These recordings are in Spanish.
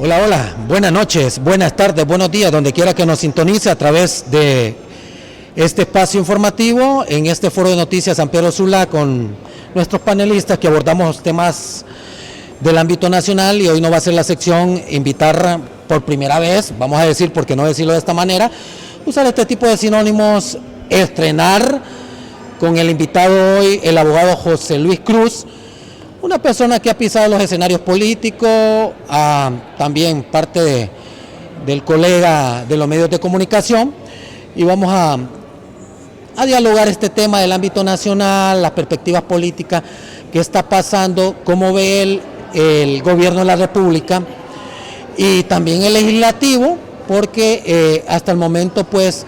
Hola, hola, buenas noches, buenas tardes, buenos días, donde quiera que nos sintonice a través de este espacio informativo, en este foro de noticias San Pedro Sula, con nuestros panelistas que abordamos temas del ámbito nacional, y hoy no va a ser la sección invitar por primera vez, vamos a decir, por qué no decirlo de esta manera, usar este tipo de sinónimos, estrenar con el invitado hoy, el abogado José Luis Cruz, una persona que ha pisado los escenarios políticos, también parte del colega de los medios de comunicación, y vamos a dialogar este tema del ámbito nacional, las perspectivas políticas, qué está pasando, cómo ve el gobierno de la República y también el legislativo, porque hasta el momento pues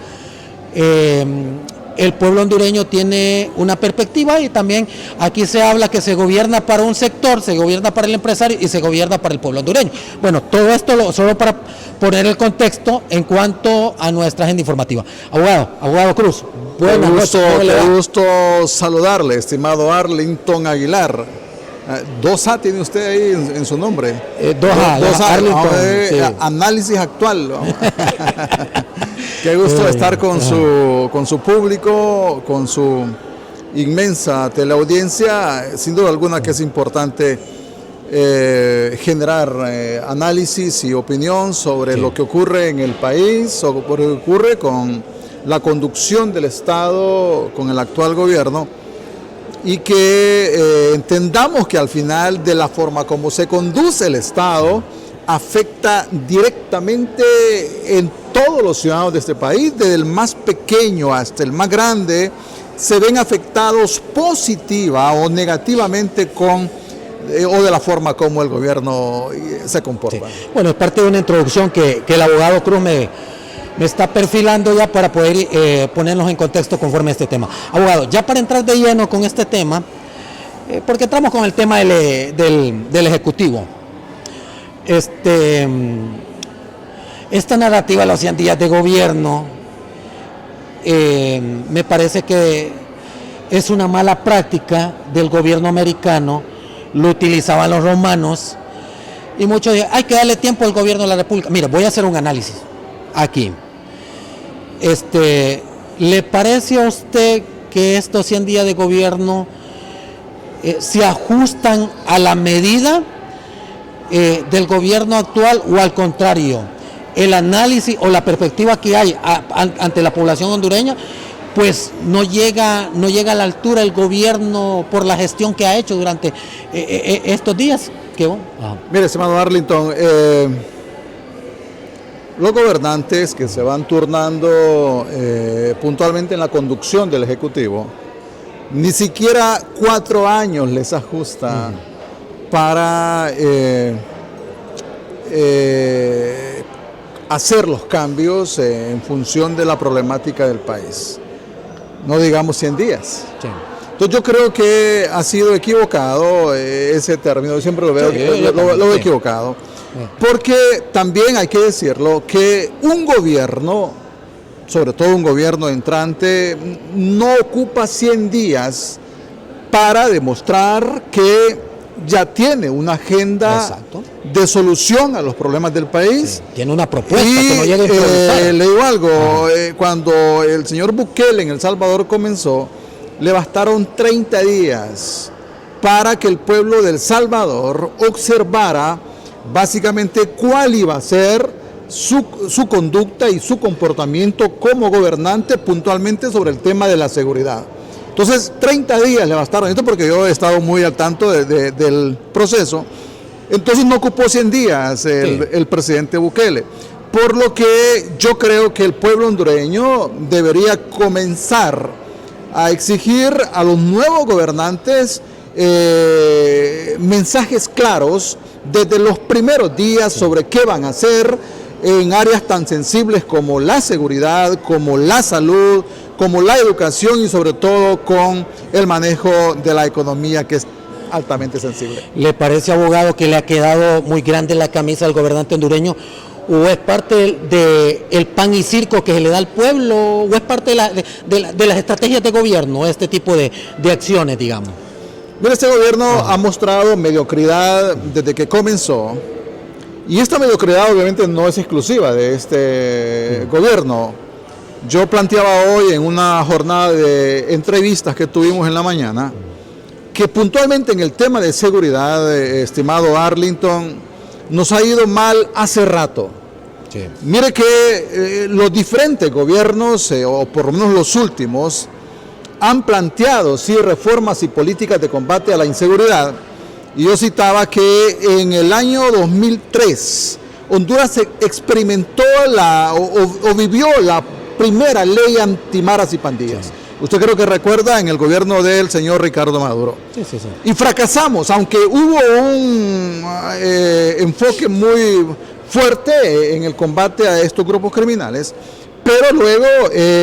el pueblo hondureño tiene una perspectiva, y también aquí se habla que se gobierna para un sector, se gobierna para el empresario y se gobierna para el pueblo hondureño. Bueno, todo esto solo para poner el contexto en cuanto a nuestra agenda informativa. Abogado Cruz, buenas noches. Qué gusto saludarle, estimado Arlington Aguilar. 2A tiene usted ahí en su nombre. 2A, Arlington. sí. Análisis actual. Qué gusto estar con su público, con su inmensa teleaudiencia. Sin duda alguna que es importante generar análisis y opinión sobre lo que ocurre en el país, sobre lo que ocurre con la conducción del Estado, con el actual gobierno, y que entendamos que al final, de la forma como se conduce el Estado, afecta directamente en todos los ciudadanos de este país, desde el más pequeño hasta el más grande, se ven afectados positiva o negativamente o de la forma como el gobierno se comporta. Sí. Bueno, es parte de una introducción que el abogado Cruz me está perfilando ya para poder ponernos en contexto conforme a este tema. Abogado, ya para entrar de lleno con este tema, porque entramos con el tema del Ejecutivo. Esta narrativa de los 100 días de gobierno me parece que es una mala práctica del gobierno americano. Lo utilizaban los romanos y muchos dicen, hay que darle tiempo al gobierno de la República. Mira, voy a hacer un análisis aquí. ¿Le parece a usted que estos 100 días de gobierno se ajustan a la medida del gobierno actual, o al contrario, el análisis o la perspectiva que hay ante la población hondureña pues no llega a la altura el gobierno por la gestión que ha hecho durante estos días? Mire, estimado Arlington, los gobernantes que se van turnando puntualmente en la conducción del Ejecutivo, ni siquiera 4 años les ajusta para hacer los cambios en función de la problemática del país. No digamos 100 días. Sí. Entonces yo creo que ha sido equivocado ese término, yo siempre lo veo, lo veo equivocado. Porque también hay que decirlo, que un gobierno, sobre todo un gobierno entrante, no ocupa 100 días para demostrar que ya tiene una agenda de solución a los problemas del país. Sí, tiene una propuesta que no llega a improvisar. Le digo algo, cuando el señor Bukele en El Salvador comenzó, le bastaron 30 días para que el pueblo de El Salvador observara básicamente cuál iba a ser su conducta y su comportamiento como gobernante, puntualmente sobre el tema de la seguridad. Entonces, 30 días le bastaron, esto porque yo he estado muy al tanto del proceso. Entonces no ocupó 100 días el presidente Bukele, por lo que yo creo que el pueblo hondureño debería comenzar a exigir a los nuevos gobernantes mensajes claros desde los primeros días sobre qué van a hacer en áreas tan sensibles como la seguridad, como la salud, como la educación, y sobre todo con el manejo de la economía, que es altamente sensible. ¿Le parece, abogado, que le ha quedado muy grande la camisa al gobernante hondureño? ¿O es parte del pan y circo que se le da al pueblo? ¿O es parte de las estrategias de gobierno, este tipo de acciones, digamos? Mira, este gobierno ha mostrado mediocridad desde que comenzó. Y esta mediocridad obviamente no es exclusiva de este gobierno. Yo planteaba hoy en una jornada de entrevistas que tuvimos en la mañana que puntualmente en el tema de seguridad, estimado Arlington, nos ha ido mal hace rato. Sí. Mire que los diferentes gobiernos, o por lo menos los últimos, han planteado sí reformas y políticas de combate a la inseguridad. Y yo citaba que en el año 2003 Honduras experimentó o vivió la primera ley antimaras y pandillas. Sí. Usted creo que recuerda en el gobierno del señor Ricardo Maduro. Sí. Y fracasamos, aunque hubo un enfoque muy fuerte en el combate a estos grupos criminales, pero luego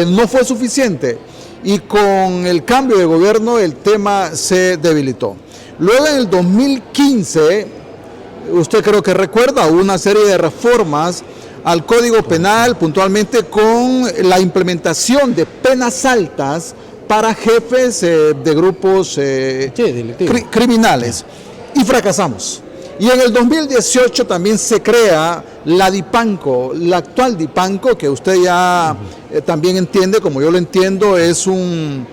no fue suficiente y con el cambio de gobierno el tema se debilitó. Luego en el 2015, usted creo que recuerda, hubo una serie de reformas al Código Penal, puntualmente con la implementación de penas altas para jefes de grupos criminales. Y fracasamos. Y en el 2018 también se crea la DIPANCO, la actual DIPANCO, que usted ya también entiende, como yo lo entiendo, es un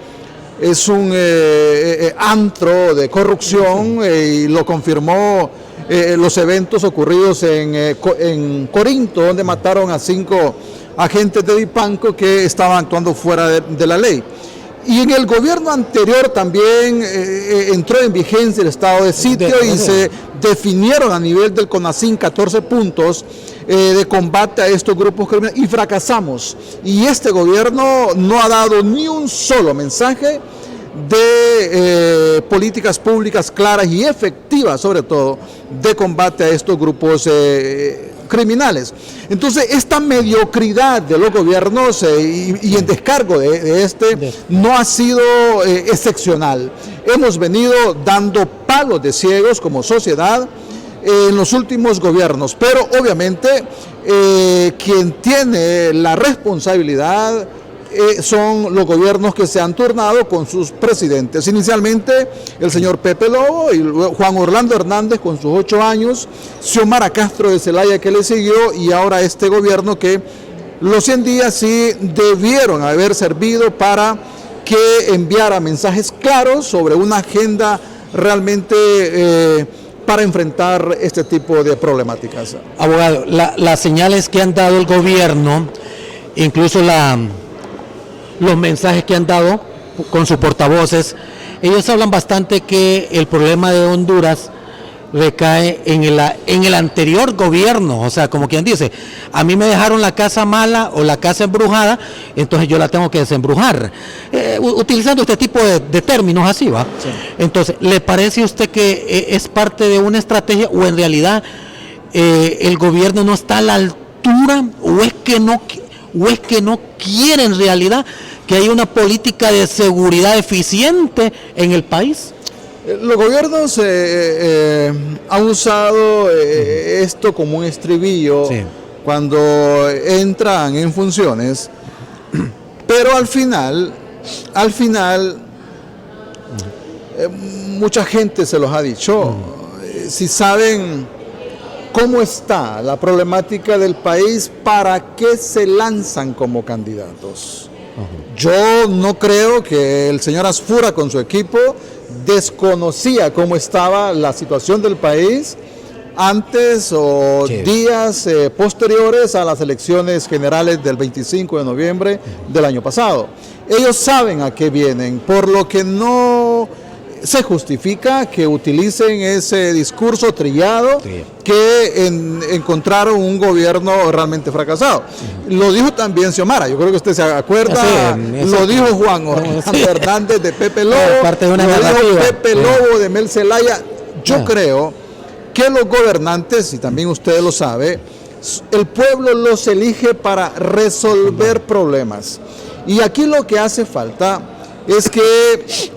antro de corrupción, y lo confirmó los eventos ocurridos en Corinto, donde mataron a 5 agentes de DIPANCO que estaban actuando fuera de la ley. Y en el gobierno anterior también entró en vigencia el estado de sitio y se definieron a nivel del CONACYN 14 puntos de combate a estos grupos criminales y fracasamos. Y este gobierno no ha dado ni un solo mensaje de políticas públicas claras y efectivas, sobre todo, de combate a estos grupos criminales. Entonces, esta mediocridad de los gobiernos y en descargo de este no ha sido excepcional. Hemos venido dando palos de ciegos como sociedad en los últimos gobiernos, pero obviamente quien tiene la responsabilidad son los gobiernos que se han turnado con sus presidentes. Inicialmente el señor Pepe Lobo y Juan Orlando Hernández con sus 8 años, Xiomara Castro de Zelaya que le siguió, y ahora este gobierno que los 100 días sí debieron haber servido para que enviara mensajes claros sobre una agenda realmente para enfrentar este tipo de problemáticas. Abogado, las señales que han dado el gobierno, incluso los mensajes que han dado con sus portavoces, ellos hablan bastante que el problema de Honduras recae en el anterior gobierno, o sea, como quien dice, a mí me dejaron la casa mala o la casa embrujada, entonces yo la tengo que desembrujar, utilizando este tipo de términos así, ¿va? Sí. Entonces, ¿le parece a usted que es parte de una estrategia o en realidad el gobierno no está a la altura o es que no quiere en realidad que haya una política de seguridad eficiente en el país? Los gobiernos han usado esto como un estribillo, sí, cuando entran en funciones, pero al final mucha gente se los ha dicho, si saben cómo está la problemática del país, ¿para qué se lanzan como candidatos? Yo no creo que el señor Asfura con su equipo desconocía cómo estaba la situación del país antes o sí, días posteriores a las elecciones generales del 25 de noviembre del año pasado. Ellos saben a qué vienen, por lo que no se justifica que utilicen ese discurso trillado, sí, que encontraron un gobierno realmente fracasado. Lo dijo también Xiomara, yo creo que usted se acuerda, lo dijo Juan Orlando Hernández de Pepe Lobo, lo dijo Pepe Lobo de Mel Zelaya. Yo creo que los gobernantes, y también usted lo sabe, el pueblo los elige para resolver problemas. Y aquí lo que hace falta es que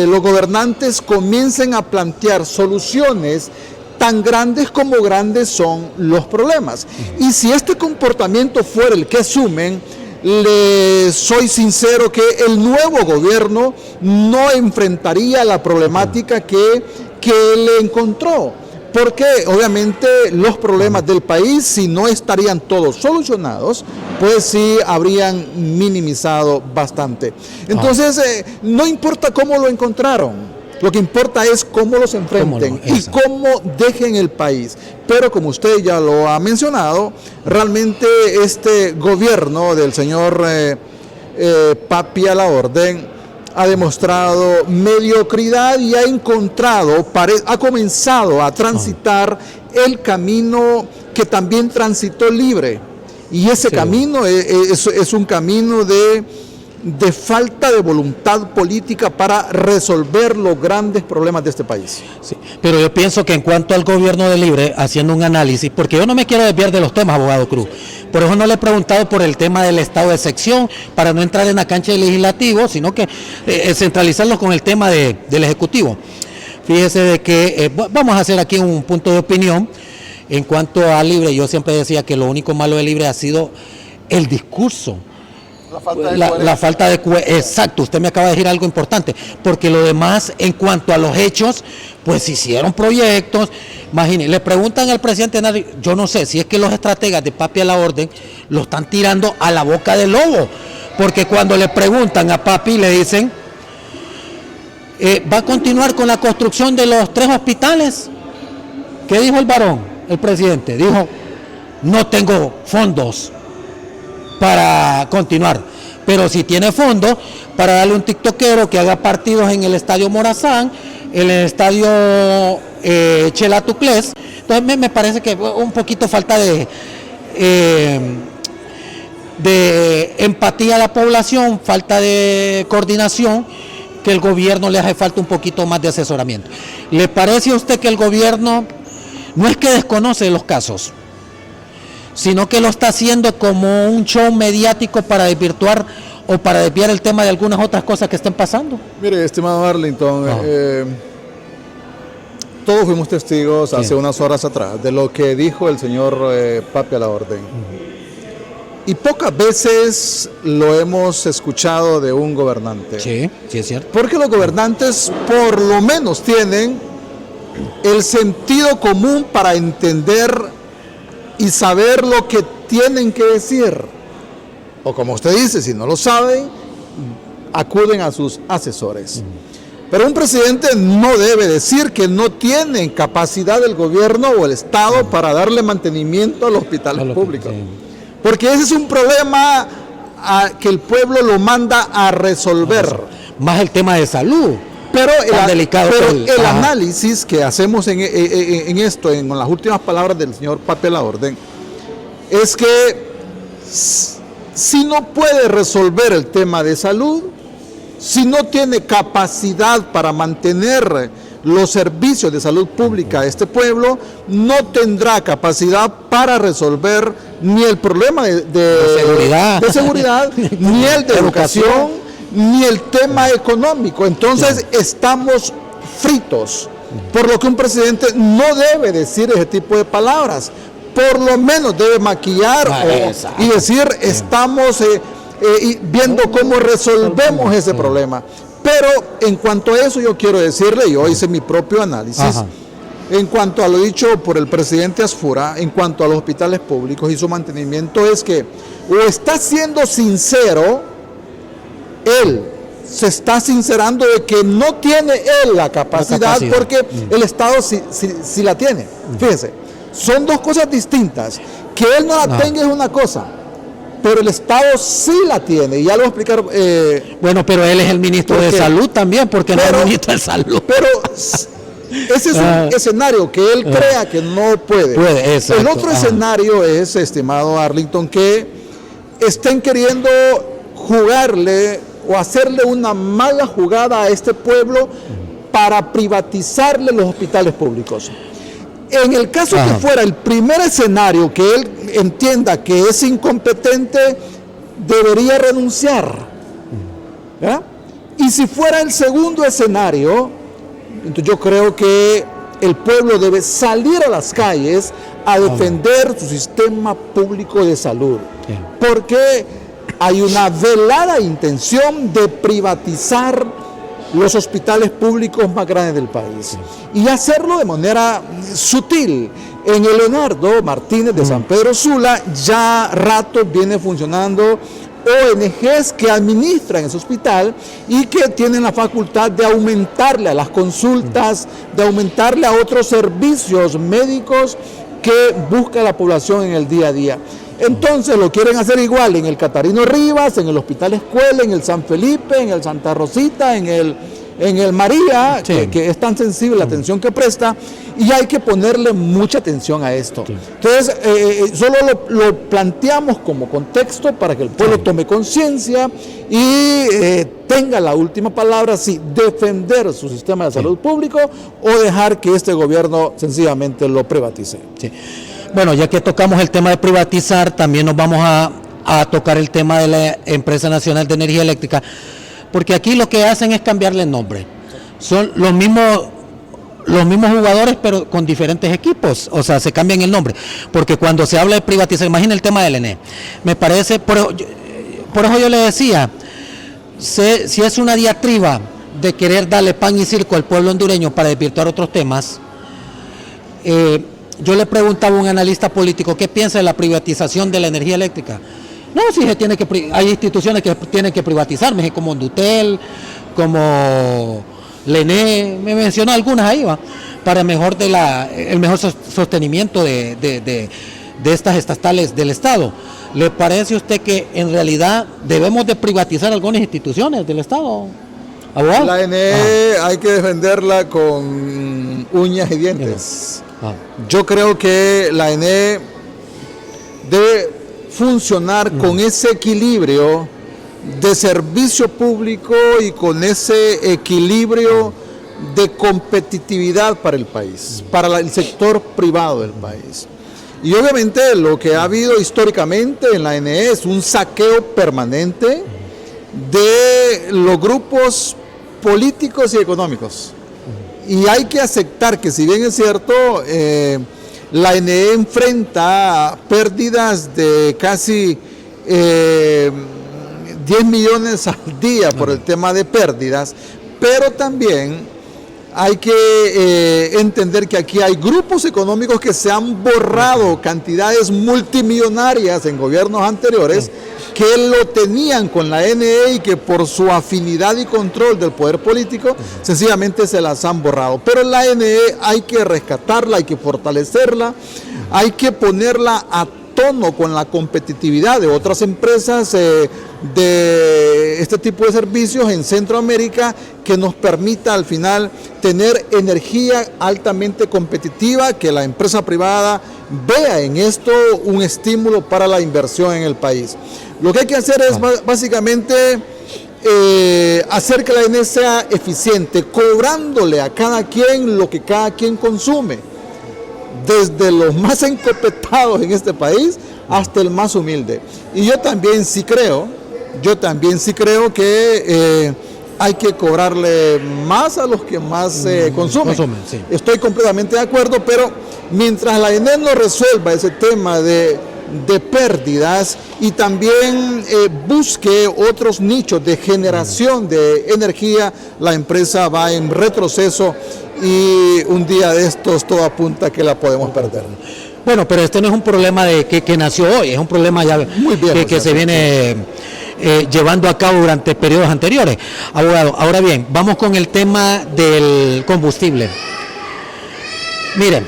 los gobernantes comiencen a plantear soluciones tan grandes como grandes son los problemas. Y si este comportamiento fuera el que asumen, les soy sincero que el nuevo gobierno no enfrentaría la problemática que le encontró. porque obviamente los problemas del país, si no estarían todos solucionados, pues sí habrían minimizado bastante. Entonces, no importa cómo lo encontraron, lo que importa es cómo los enfrenten y cómo dejen el país. Pero como usted ya lo ha mencionado, realmente este gobierno del señor Papi a la Orden ha demostrado mediocridad y ha comenzado a transitar el camino que también transitó Libre. Y ese camino es un camino de falta de voluntad política para resolver los grandes problemas de este país. Sí, pero yo pienso que en cuanto al gobierno de Libre, haciendo un análisis, porque yo no me quiero desviar de los temas, abogado Cruz, por eso no le he preguntado por el tema del estado de sección, para no entrar en la cancha del legislativo, sino que centralizarlos con el tema del ejecutivo. Fíjese de que vamos a hacer aquí un punto de opinión. En cuanto a Libre, yo siempre decía que lo único malo de Libre ha sido el discurso. La falta de exacto, usted me acaba de decir algo importante, porque lo demás, en cuanto a los hechos, pues hicieron proyectos. Imagínense, le preguntan al presidente, yo no sé si es que los estrategas de Papi a la Orden lo están tirando a la boca del lobo, porque cuando le preguntan a Papi le dicen, ¿va a continuar con la construcción de los 3 hospitales? ¿Qué dijo el varón, el presidente? Dijo, no tengo fondos para continuar, pero si tiene fondos para darle un tiktokero que haga partidos en el estadio Morazán, en el estadio Chelatuclés. Entonces me parece que un poquito falta de empatía a la población, falta de coordinación, que el gobierno le hace falta un poquito más de asesoramiento. ¿Le parece a usted que el gobierno no es que desconoce los casos, sino que lo está haciendo como un show mediático para desvirtuar o para desviar el tema de algunas otras cosas que estén pasando? Mire, estimado Arlington, todos fuimos testigos hace unas horas atrás de lo que dijo el señor Papi a la Orden. Y pocas veces lo hemos escuchado de un gobernante. Sí, sí es cierto. Porque los gobernantes por lo menos tienen el sentido común para entender y saber lo que tienen que decir. O como usted dice, si no lo saben, acuden a sus asesores. Pero un presidente no debe decir que no tiene capacidad el gobierno o el Estado para darle mantenimiento a los hospitales públicos. Porque ese es un problema que el pueblo lo manda a resolver. Más el tema de salud. Pero el Ajá. análisis que hacemos en esto, en las últimas palabras del señor Papi a la Orden, es que si no puede resolver el tema de salud, si no tiene capacidad para mantener los servicios de salud pública a este pueblo, no tendrá capacidad para resolver ni el problema de seguridad ni el de educación, ni el tema económico. Entonces estamos fritos, por lo que un presidente no debe decir ese tipo de palabras. Por lo menos debe maquillar y decir estamos viendo cómo resolvemos ese problema. Pero en cuanto a eso yo quiero decirle, yo hice mi propio análisis. En cuanto a lo dicho por el presidente Asfura, en cuanto a los hospitales públicos y su mantenimiento, es que o está siendo sincero, él se está sincerando de que no tiene él la capacidad. Porque el Estado sí la tiene. Fíjense, son dos cosas distintas. Que él no la tenga es una cosa, pero el Estado sí la tiene, y ya lo voy a explicar. Bueno, pero él es el ministro de Salud también, porque no es el ministro de Salud. Pero ese es un escenario que él crea que no puede. El otro escenario es, estimado Arlington, que estén queriendo jugarle o hacerle una mala jugada a este pueblo para privatizarle los hospitales públicos. En el caso que fuera el primer escenario, que él entienda que es incompetente, debería renunciar. ¿Ya? Y si fuera el segundo escenario, entonces yo creo que el pueblo debe salir a las calles a defender su sistema público de salud. Porque hay una velada intención de privatizar los hospitales públicos más grandes del país. Y hacerlo de manera sutil. En el Leonardo Martínez de San Pedro Sula ya rato viene funcionando ONGs que administran ese hospital y que tienen la facultad de aumentarle a las consultas, de aumentarle a otros servicios médicos que busca la población en el día a día. Entonces lo quieren hacer igual en el Catarino Rivas, en el Hospital Escuela, en el San Felipe, en el Santa Rosita, en el María, sí, que es tan sensible la atención que presta, y hay que ponerle mucha atención a esto. Sí. Entonces, solo lo planteamos como contexto para que el pueblo tome conciencia y tenga la última palabra, si defender su sistema de salud público o dejar que este gobierno sencillamente lo privatice. Sí. Bueno, ya que tocamos el tema de privatizar, también nos vamos a tocar el tema de la Empresa Nacional de Energía Eléctrica, porque aquí lo que hacen es cambiarle el nombre. Son los mismos jugadores, pero con diferentes equipos, o sea, se cambian el nombre, porque cuando se habla de privatizar, imagina el tema del ENE, me parece, por eso yo le decía, si es una diatriba de querer darle pan y circo al pueblo hondureño para desvirtuar otros temas, yo le preguntaba a un analista político, ¿qué piensa de la privatización de la energía eléctrica? No, sí, hay instituciones que tienen que privatizar, como Hondutel, como Lené, me mencionó algunas ahí, ¿va? Para el mejor sostenimiento de estas estatales del Estado. ¿Le parece a usted que en realidad debemos de privatizar algunas instituciones del Estado? ¿Abogado? La ENE hay que defenderla con uñas y dientes. Yo creo que la ENE debe funcionar con ese equilibrio de servicio público y con ese equilibrio de competitividad para el país, para el sector privado del país. Y obviamente lo que ha habido históricamente en la ENE es un saqueo permanente de los grupos políticos y económicos. Y hay que aceptar que, si bien es cierto, la ENE enfrenta pérdidas de casi 10 millones al día por el tema de pérdidas, pero también hay que entender que aquí hay grupos económicos que se han borrado cantidades multimillonarias en gobiernos anteriores que lo tenían con la ENE y que por su afinidad y control del poder político sencillamente se las han borrado. Pero la ENE hay que rescatarla, hay que fortalecerla, hay que ponerla a tono con la competitividad de otras empresas de este tipo de servicios en Centroamérica, que nos permita al final tener energía altamente competitiva, que la empresa privada vea en esto un estímulo para la inversión en el país. Lo que hay que hacer es básicamente hacer que la ENE sea eficiente, cobrándole a cada quien lo que cada quien consume, desde los más encopetados en este país hasta el más humilde. Y yo también sí creo que hay que cobrarle más a los que más consumen. Sí. Estoy completamente de acuerdo, pero mientras la ENE no resuelva ese tema de pérdidas y también busque otros nichos de generación de energía, la empresa va en retroceso y un día de estos todo apunta que la podemos perder. Bueno, pero este no es un problema que nació hoy, es un problema ya muy viejo, que se viene llevando a cabo durante periodos anteriores. Abogado, ahora bien, vamos con el tema del combustible. Miren,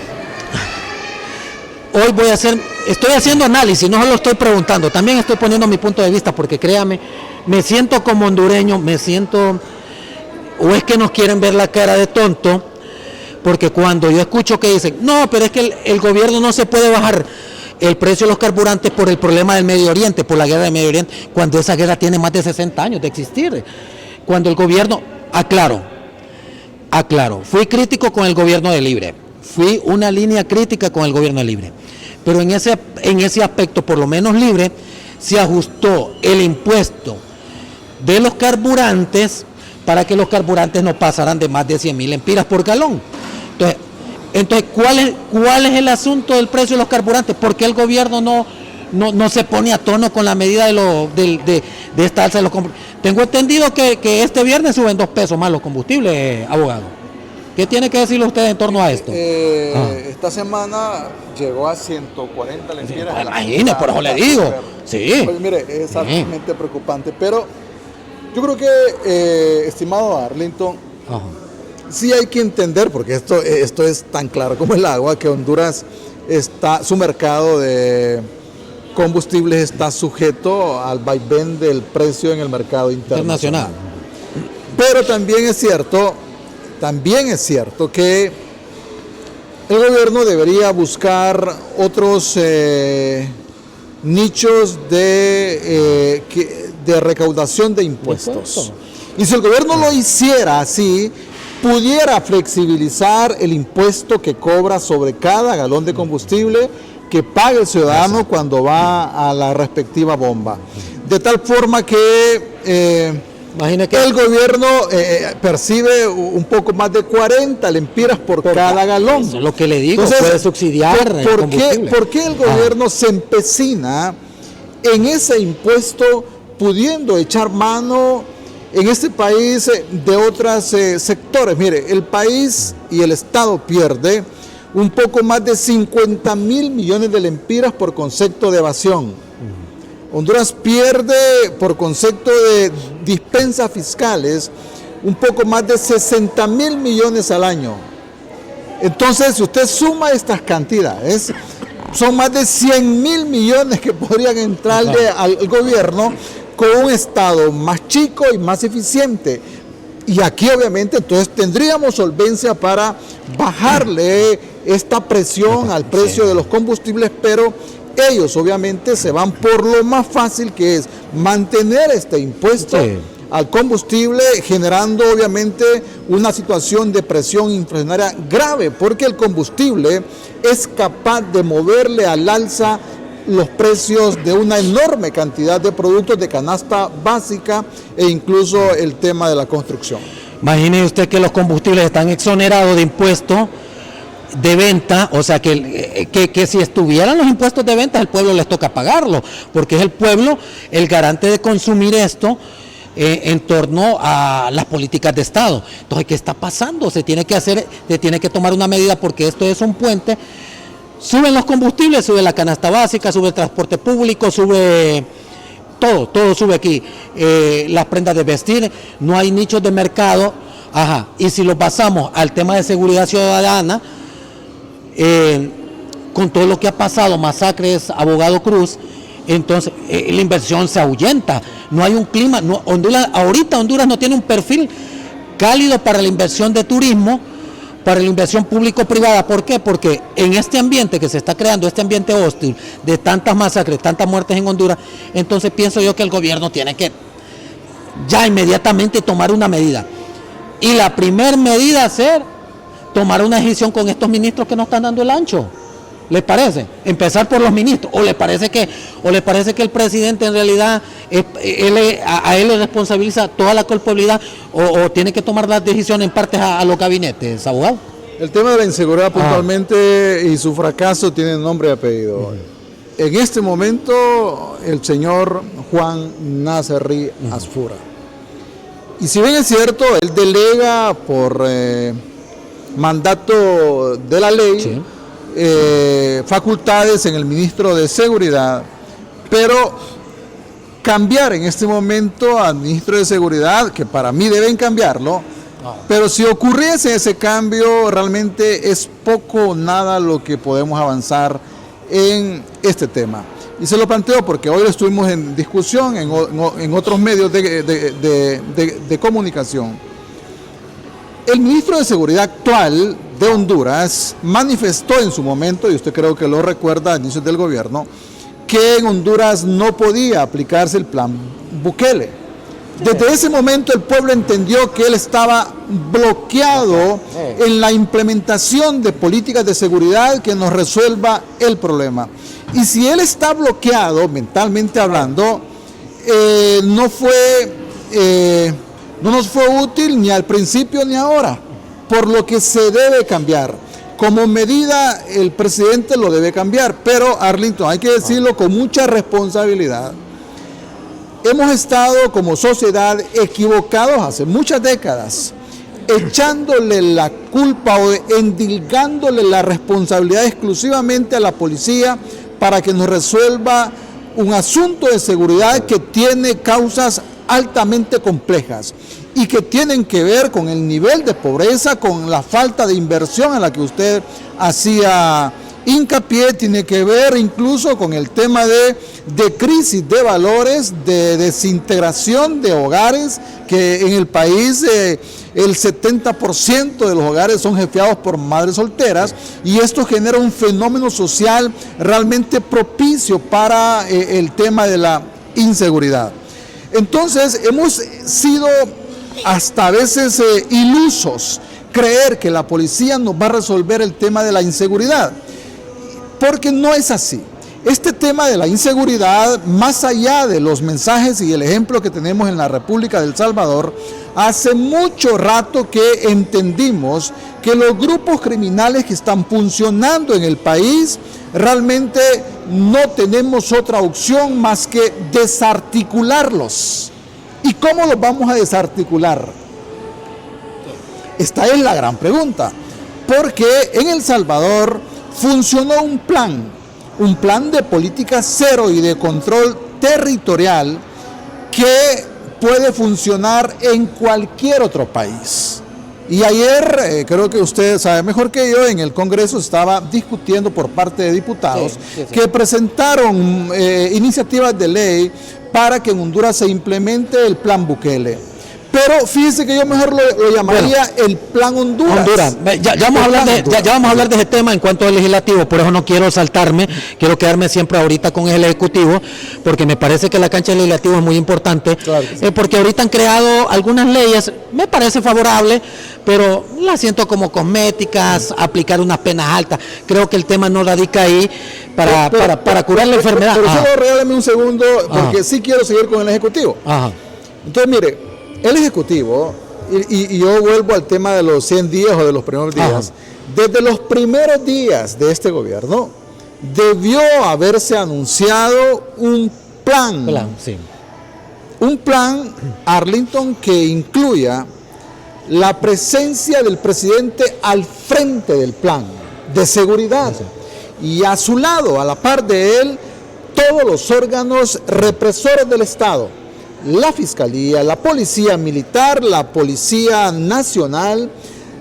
hoy estoy haciendo análisis, no solo estoy preguntando, también estoy poniendo mi punto de vista, porque créame, me siento como hondureño, o es que nos quieren ver la cara de tonto, porque cuando yo escucho que dicen, no, pero es que el gobierno no se puede bajar el precio de los carburantes por el problema del Medio Oriente, por la guerra del Medio Oriente, cuando esa guerra tiene más de 60 años de existir. Cuando el gobierno, aclaro, fui crítico con el gobierno de Libre, fui una línea crítica con el gobierno de Libre, pero en ese aspecto, por lo menos Libre, se ajustó el impuesto de los carburantes para que los carburantes no pasaran de más de 100,000 lempiras por galón. Entonces, ¿cuál es el asunto del precio de los carburantes? ¿Por qué el gobierno no no se pone a tono con la medida de esta alza de los combustibles. Tengo entendido que este viernes suben 2 pesos más los combustibles, abogado. ¿Qué tiene que decirle usted en torno a esto? Esta semana llegó a 140 lempiras. Sí, imagínese, por eso le digo. Sí. Pues mire, es altamente preocupante. Pero yo creo que, estimado Arlington, sí hay que entender, porque esto es tan claro como el agua, que Honduras su mercado de combustibles está sujeto al vaivén del precio en el mercado internacional. Pero también es cierto que el gobierno debería buscar otros nichos de recaudación de impuestos. Y si el gobierno lo hiciera así, pudiera flexibilizar el impuesto que cobra sobre cada galón de combustible que pague el ciudadano cuando va a la respectiva bomba. De tal forma que el gobierno percibe un poco más de 40 lempiras por cada galón. Eso es lo que le digo. Entonces, puede subsidiar ¿por qué el gobierno se empecina en ese impuesto, pudiendo echar mano en este país de otros sectores? Mire, el país y el Estado pierde un poco más de 50 mil millones de lempiras por concepto de evasión. Honduras pierde por concepto de dispensas fiscales un poco más de 60 mil millones al año. Entonces, si usted suma estas cantidades, son más de 100 mil millones que podrían entrarle al gobierno con un Estado más chico y más eficiente. Y aquí obviamente entonces tendríamos solvencia para bajarle esta presión al precio de los combustibles, pero ellos obviamente se van por lo más fácil, que es mantener este impuesto al combustible, generando obviamente una situación de presión inflacionaria grave, porque el combustible es capaz de moverle al alza los precios de una enorme cantidad de productos de canasta básica e incluso el tema de la construcción. Imagine usted que los combustibles están exonerados de impuestos de venta, o sea que si estuvieran los impuestos de venta, el pueblo les toca pagarlo, porque es el pueblo el garante de consumir esto en torno a las políticas de Estado. Entonces, ¿qué está pasando? Se tiene que tomar una medida, porque esto es un puente. Suben los combustibles, sube la canasta básica, sube el transporte público, sube todo sube aquí. Las prendas de vestir, no hay nichos de mercado. Y si lo pasamos al tema de seguridad ciudadana, con todo lo que ha pasado, masacres, abogado Cruz, entonces la inversión se ahuyenta. No hay un clima, Honduras no tiene un perfil cálido para la inversión de turismo, para la inversión público-privada. ¿Por qué? Porque en este ambiente que se está creando, este ambiente hostil, de tantas masacres, tantas muertes en Honduras, entonces pienso yo que el gobierno tiene que ya inmediatamente tomar una medida. Y la primera medida tomar una decisión con estos ministros que no están dando el ancho. ¿Les parece? Empezar por los ministros. ¿O le parece que el presidente en realidad a él le responsabiliza toda la culpabilidad, o tiene que tomar las decisiones en parte a los gabinetes, abogado? El tema de la inseguridad puntualmente y su fracaso tiene nombre y apellido. En este momento, el señor Juan Nasserry Asfura. Y si bien es cierto, él delega por mandato de la ley facultades en el ministro de Seguridad, pero cambiar en este momento al ministro de Seguridad, que para mí deben cambiarlo, pero si ocurriese ese cambio, realmente es poco o nada lo que podemos avanzar en este tema. Y se lo planteo porque hoy lo estuvimos en discusión en otros medios de comunicación. El ministro de Seguridad actual de Honduras manifestó en su momento, y usted creo que lo recuerda a inicios del gobierno, que en Honduras no podía aplicarse el plan Bukele. Desde ese momento el pueblo entendió que él estaba bloqueado en la implementación de políticas de seguridad que nos resuelva el problema. Y si él está bloqueado, mentalmente hablando, no nos fue útil ni al principio ni ahora, por lo que se debe cambiar. como medida el presidente lo debe cambiar, pero Arlington, hay que decirlo con mucha responsabilidad, hemos estado como sociedad equivocados hace muchas décadas, echándole la culpa o endilgándole la responsabilidad exclusivamente a la policía para que nos resuelva un asunto de seguridad que tiene causas altamente complejas y que tienen que ver con el nivel de pobreza, con la falta de inversión a la que usted hacía hincapié, tiene que ver incluso con el tema de crisis de valores, de desintegración de hogares, que en el país el 70% de los hogares son jefeados por madres solteras, y esto genera un fenómeno social realmente propicio para el tema de la inseguridad. Entonces hemos sido hasta a veces ilusos creer que la policía nos va a resolver el tema de la inseguridad, porque no es así. Este tema de la inseguridad, más allá de los mensajes y el ejemplo que tenemos en la República de El Salvador, hace mucho rato que entendimos que los grupos criminales que están funcionando en el país, realmente no tenemos otra opción más que desarticularlos. ¿Y cómo los vamos a desarticular? Esta es la gran pregunta, porque en El Salvador funcionó un plan de política cero y de control territorial que puede funcionar en cualquier otro país. Y ayer, creo que usted sabe mejor que yo, en el Congreso estaba discutiendo por parte de diputados que presentaron iniciativas de ley para que en Honduras se implemente el plan Bukele. Pero fíjese que yo mejor lo llamaría el plan Honduras. Ya vamos a hablar de ese tema en cuanto al legislativo, por eso no quiero saltarme, quiero quedarme siempre ahorita con el ejecutivo, porque me parece que la cancha del legislativo es muy importante, claro que sí. Porque ahorita han creado algunas leyes, me parece favorable, pero las siento como cosméticas, aplicar unas penas altas. Creo que el tema no radica ahí para curar la enfermedad. Pero solo regálame un segundo, porque sí quiero seguir con el ejecutivo. Entonces, mire, el Ejecutivo, y yo vuelvo al tema de los 100 días o de los primeros días, desde los primeros días de este gobierno, debió haberse anunciado un plan, un plan, Arlington, que incluya la presencia del presidente al frente del plan de seguridad, y a su lado, a la par de él, todos los órganos represores del Estado. La Fiscalía, la Policía Militar, la Policía Nacional,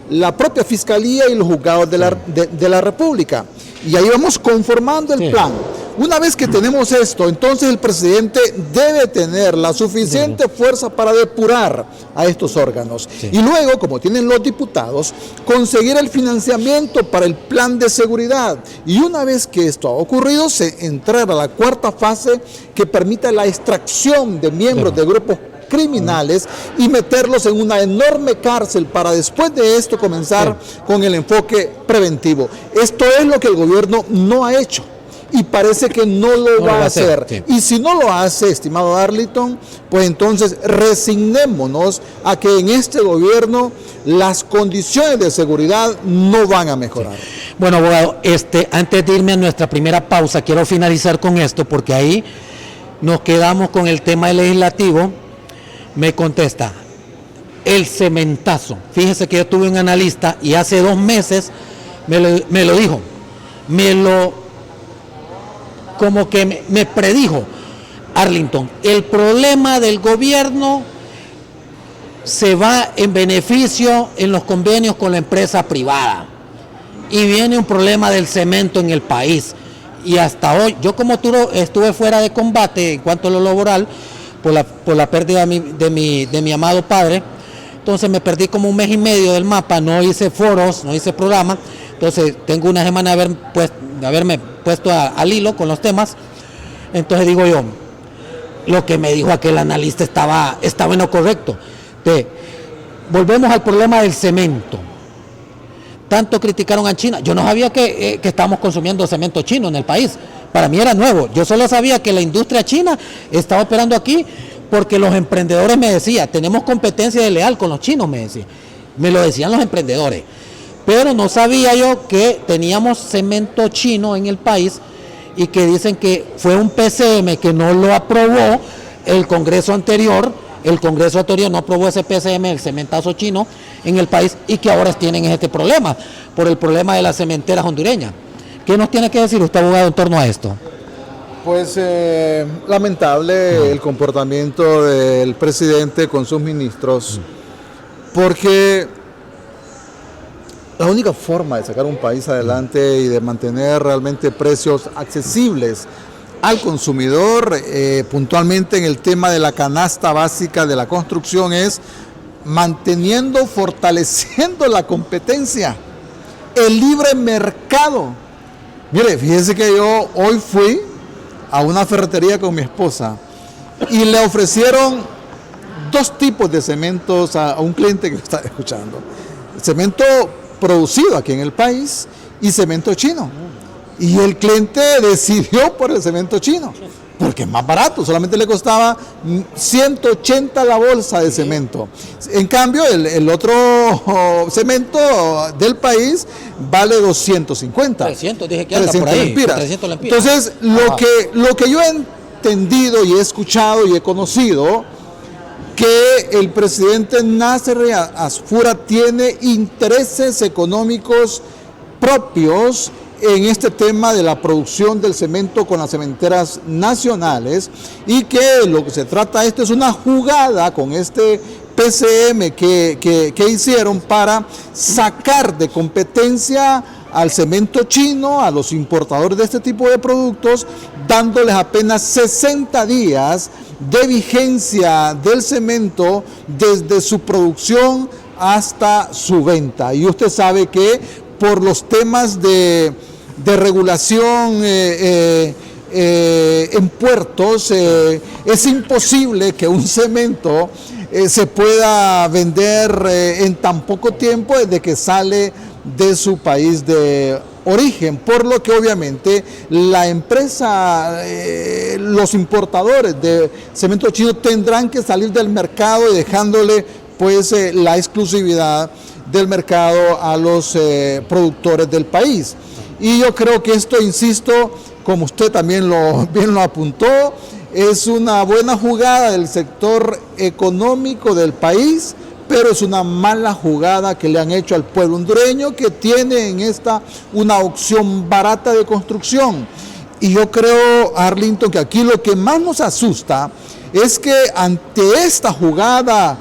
la propia Fiscalía y los juzgados de la República. Y ahí vamos conformando el plan. Una vez que tenemos esto, entonces el presidente debe tener la suficiente fuerza para depurar a estos órganos. Y luego, como tienen los diputados, conseguir el financiamiento para el plan de seguridad. Y una vez que esto ha ocurrido, entrar a la cuarta fase que permita la extracción de miembros de grupos criminales y meterlos en una enorme cárcel para después de esto comenzar con el enfoque preventivo. Esto es lo que el gobierno no ha hecho. Y parece que no lo va a hacer. Y si no lo hace, estimado Arlington, pues entonces resignémonos a que en este gobierno las condiciones de seguridad no van a mejorar. Bueno, abogado, antes de irme a nuestra primera pausa, quiero finalizar con esto, porque ahí nos quedamos con el tema del legislativo. Me contesta, el cementazo. Fíjese que yo tuve un analista y hace 2 meses me lo dijo, como que me predijo, Arlington, el problema del gobierno se va en beneficio en los convenios con la empresa privada y viene un problema del cemento en el país. Y hasta hoy, yo como tú estuve fuera de combate en cuanto a lo laboral por la pérdida de mi amado padre, entonces me perdí como 1 mes y medio del mapa, no hice foros, no hice programas, entonces tengo una semana de haberme puesto al hilo con los temas. Entonces digo yo, lo que me dijo aquel analista estaba en lo correcto. Volvemos al problema del cemento. Tanto criticaron a China, yo no sabía que estábamos consumiendo cemento chino en el país, para mí era nuevo, yo solo sabía que la industria china estaba operando aquí porque los emprendedores me decían, tenemos competencia desleal con los chinos, me lo decían los emprendedores. pero no sabía yo que teníamos cemento chino en el país y que dicen que fue un PCM que no lo aprobó el Congreso anterior. El Congreso anterior no aprobó ese PCM, el cementazo chino, en el país, y que ahora tienen este problema, por el problema de las cementeras hondureñas. ¿Qué nos tiene que decir usted, abogado, en torno a esto? Pues lamentable el comportamiento del presidente con sus ministros, porque la única forma de sacar un país adelante y de mantener realmente precios accesibles al consumidor, puntualmente en el tema de la canasta básica de la construcción, es manteniendo, fortaleciendo la competencia, el libre mercado. Mire, fíjense que yo hoy fui a una ferretería con mi esposa y le ofrecieron dos tipos de cementos a un cliente que está escuchando. Cemento producido aquí en el país y cemento chino. Y el cliente decidió por el cemento chino, porque es más barato, solamente le costaba 180 la bolsa de cemento. En cambio, el otro cemento del país vale 250. 300, dije que anda por ahí. 300 lempiras. Entonces, lo que yo he entendido y he escuchado y he conocido, que el presidente Nasser Asfura tiene intereses económicos propios en este tema de la producción del cemento con las cementeras nacionales, y que lo que se trata es una jugada con este PCM que hicieron para sacar de competencia al cemento chino, a los importadores de este tipo de productos, dándoles apenas 60 días de vigencia del cemento desde su producción hasta su venta. Y usted sabe que por los temas de regulación en puertos, es imposible que un cemento se pueda vender en tan poco tiempo desde que sale de su país de origen, por lo que obviamente la empresa, los importadores de cemento chino tendrán que salir del mercado, dejándole pues la exclusividad del mercado a los productores del país. Y yo creo que esto, insisto, como usted también bien lo apuntó, es una buena jugada del sector económico del país, pero es una mala jugada que le han hecho al pueblo hondureño, que tiene en esta una opción barata de construcción. Y yo creo, Arlington, que aquí lo que más nos asusta es que ante esta jugada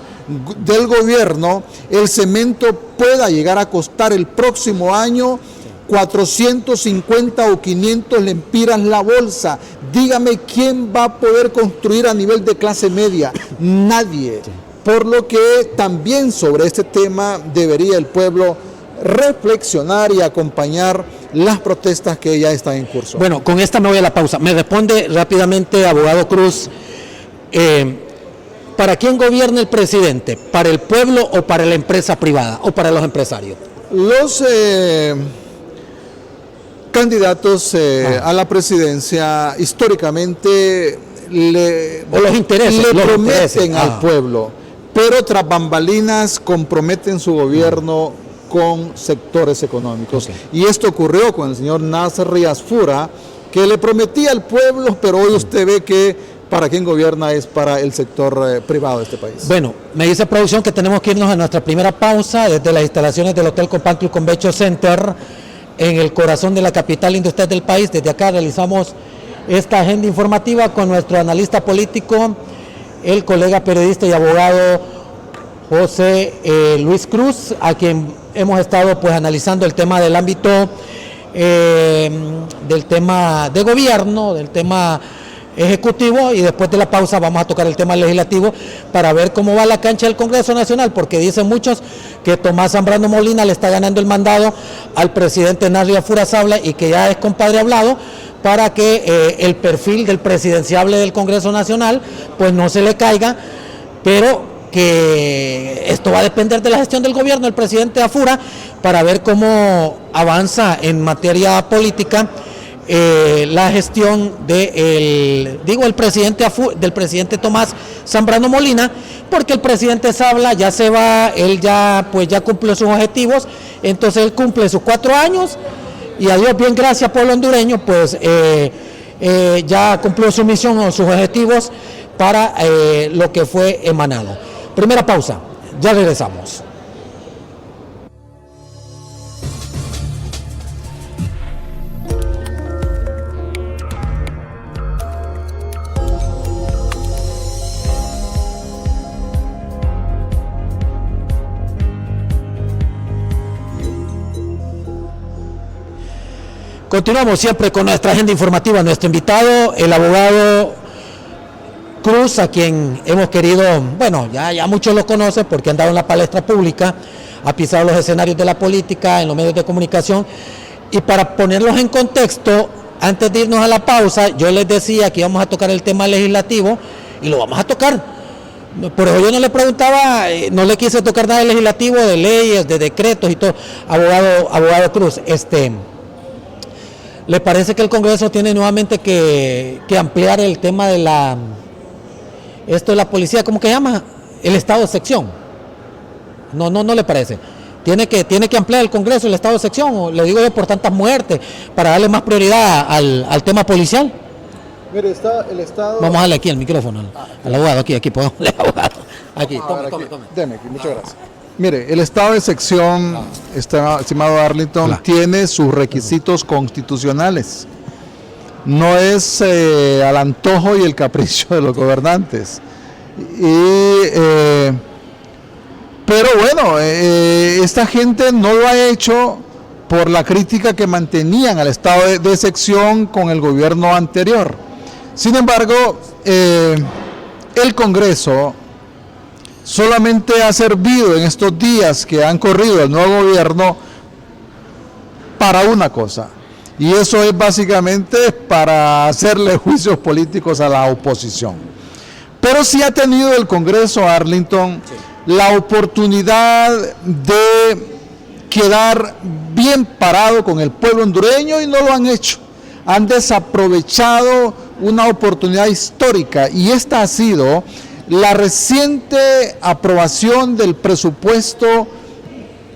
del gobierno, el cemento pueda llegar a costar el próximo año 450 o 500 lempiras la bolsa. Dígame, ¿quién va a poder construir a nivel de clase media? Nadie. Por lo que también sobre este tema debería el pueblo reflexionar y acompañar las protestas que ya están en curso. Bueno, con esta me voy a la pausa. Me responde rápidamente, abogado Cruz, ¿para quién gobierna el presidente? ¿Para el pueblo o para la empresa privada o para los empresarios? Los candidatos a la presidencia históricamente le prometen al pueblo, pero tras bambalinas comprometen su gobierno con sectores económicos. Y esto ocurrió con el señor Nasser Asfura, que le prometía al pueblo, pero hoy usted ve que para quien gobierna es para el sector privado de este país. Bueno, me dice producción que tenemos que irnos a nuestra primera pausa desde las instalaciones del Hotel Copantli Convention Center, en el corazón de la capital industrial del país. Desde acá realizamos esta agenda informativa con nuestro analista político, el colega periodista y abogado José Luis Cruz, a quien hemos estado pues analizando el tema del ámbito del tema de gobierno, del tema ejecutivo, y después de la pausa vamos a tocar el tema legislativo para ver cómo va la cancha del Congreso Nacional, porque dicen muchos que Tomás Zambrano Molina le está ganando el mandado al presidente Nasser Asfura y que ya es compadre hablado, para que el perfil del presidenciable del Congreso Nacional pues no se le caiga, pero que esto va a depender de la gestión del gobierno del presidente Asfura, para ver cómo avanza en materia política la gestión del presidente Tomás Zambrano Molina, porque el presidente Sabla ya se va, él ya cumplió sus objetivos, entonces él cumple sus 4 años y a Dios bien gracias pueblo hondureño, pues ya cumplió su misión o sus objetivos para lo que fue emanado. Primera pausa, ya regresamos. Continuamos siempre con nuestra agenda informativa. Nuestro invitado, el abogado Cruz, a quien hemos querido, bueno, ya muchos lo conocen porque han dado en la palestra pública, ha pisado los escenarios de la política, en los medios de comunicación. Y para ponerlos en contexto, antes de irnos a la pausa, yo les decía que íbamos a tocar el tema legislativo y lo vamos a tocar. Por eso yo no le preguntaba, no le quise tocar nada de legislativo, de leyes, de decretos y todo. Abogado Cruz, ¿le parece que el Congreso tiene nuevamente que ampliar el tema de la policía, ¿cómo que se llama? El estado de sección. No le parece. Tiene que ampliar el Congreso el estado de sección, o le digo yo por tantas muertes, para darle más prioridad al tema policial. Mire, el Estado... Vamos a darle aquí el micrófono al abogado, aquí podemos darle al abogado. Aquí, tome. Deme aquí, muchas gracias. Mire, el estado de sección, estimado Arlington, tiene sus requisitos constitucionales. No es al antojo y el capricho de los gobernantes. Pero bueno, esta gente no lo ha hecho por la crítica que mantenían al estado de sección con el gobierno anterior. Sin embargo, el Congreso solamente ha servido en estos días que han corrido el nuevo gobierno para una cosa, y eso es básicamente para hacerle juicios políticos a la oposición. Pero sí ha tenido el Congreso, Arlington, la oportunidad de quedar bien parado con el pueblo hondureño y no lo han hecho. Han desaprovechado una oportunidad histórica, y esta ha sido la reciente aprobación del presupuesto